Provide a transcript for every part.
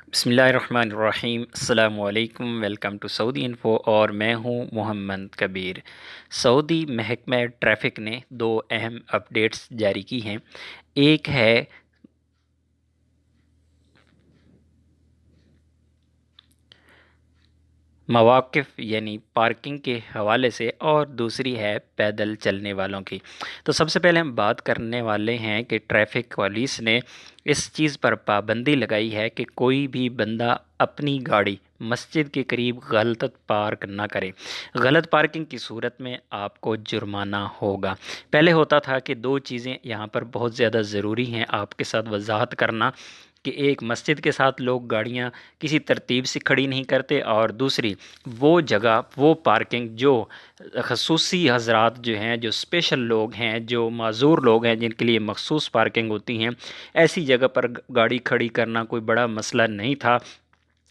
बिस्मिल्लाहिर्रहमानिर्रहीम। अस्सलामु अलैकुम। वेलकम टू सऊदी इन्फो और मैं हूं मोहम्मद कबीर। सऊदी महकमा ट्रैफ़िक ने दो अहम अपडेट्स जारी की हैं। एक है मवाक़िफ़ यानी पार्किंग के हवाले से और दूसरी है पैदल चलने वालों की। तो सबसे पहले हम बात करने वाले हैं कि ट्रैफ़िक पुलिस ने इस चीज़ पर पाबंदी लगाई है कि कोई भी बंदा अपनी गाड़ी मस्जिद के करीब गलत पार्क ना करे। गलत पार्किंग की सूरत में आपको जुर्माना होगा। पहले होता था कि दो चीज़ें यहाँ पर बहुत ज़्यादा ज़रूरी हैं आपके साथ वज़ाहत करना कि एक मस्जिद के साथ लोग गाड़ियाँ किसी तरतीब से खड़ी नहीं करते, और दूसरी वो जगह वो पार्किंग जो खसूसी हज़रात जो हैं, जो स्पेशल लोग हैं, जो माज़ूर लोग हैं, जिनके लिए मखसूस पार्किंग होती हैं, ऐसी जगह पर गाड़ी खड़ी करना कोई बड़ा मसला नहीं था।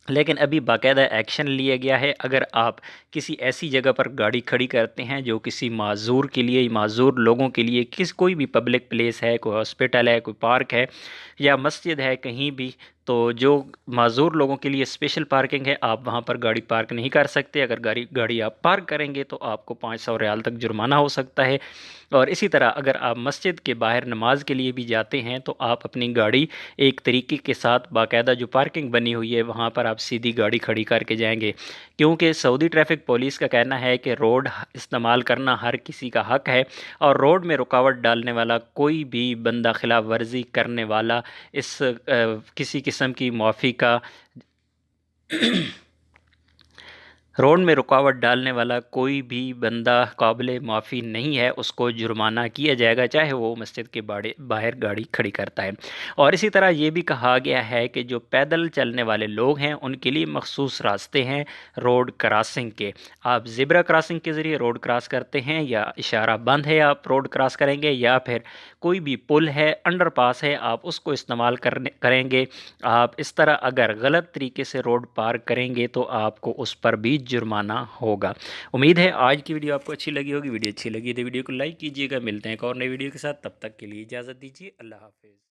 लेकिन अभी बाकायदा एक्शन लिया गया है। अगर आप किसी ऐसी जगह पर गाड़ी खड़ी करते हैं जो किसी माज़ूर के लिए, माज़ूर लोगों के लिए, कोई भी पब्लिक प्लेस है, कोई हॉस्पिटल है, कोई पार्क है या मस्जिद है, कहीं भी, तो जो माज़ूर लोगों के लिए स्पेशल पार्किंग है, आप वहाँ पर गाड़ी पार्क नहीं कर सकते। अगर गाड़ी आप पार्क करेंगे तो आपको 500 रियाल तक जुर्माना हो सकता है। और इसी तरह अगर आप मस्जिद के बाहर नमाज के लिए भी जाते हैं तो आप अपनी गाड़ी एक तरीके के साथ बाकायदा जो पार्किंग बनी हुई है वहाँ पर आप सीधी गाड़ी खड़ी करके जाएंगे, क्योंकि सऊदी ट्रैफ़िक पुलिस का कहना है कि रोड इस्तेमाल करना हर किसी का हक है, और रोड में रुकावट डालने वाला कोई भी बंदा, खिलाफ वर्जी करने वाला, इस किसी किस्म की माफ़ी का रोड में रुकावट डालने वाला कोई भी बंदा काबिल माफ़ी नहीं है, उसको जुर्माना किया जाएगा, चाहे वो मस्जिद के बाहर गाड़ी खड़ी करता है। और इसी तरह ये भी कहा गया है कि जो पैदल चलने वाले लोग हैं उनके लिए मखसूस रास्ते हैं रोड क्रॉसिंग के। आप ज़ेब्रा क्रॉसिंग के ज़रिए रोड क्रॉस करते हैं, या इशारा बंद है आप रोड क्रॉस करेंगे, या फिर कोई भी पुल है, अंडरपास है, आप उसको इस्तेमाल करेंगे। आप इस तरह अगर गलत तरीके से रोड पार करेंगे तो आपको उस पर भी जुर्माना होगा। उम्मीद है आज की वीडियो आपको अच्छी लगी होगी। वीडियो अच्छी लगी तो वीडियो को लाइक कीजिएगा। मिलते हैं एक और नई वीडियो के साथ, तब तक के लिए इजाज़त दीजिए। अल्लाह हाफ़िज़।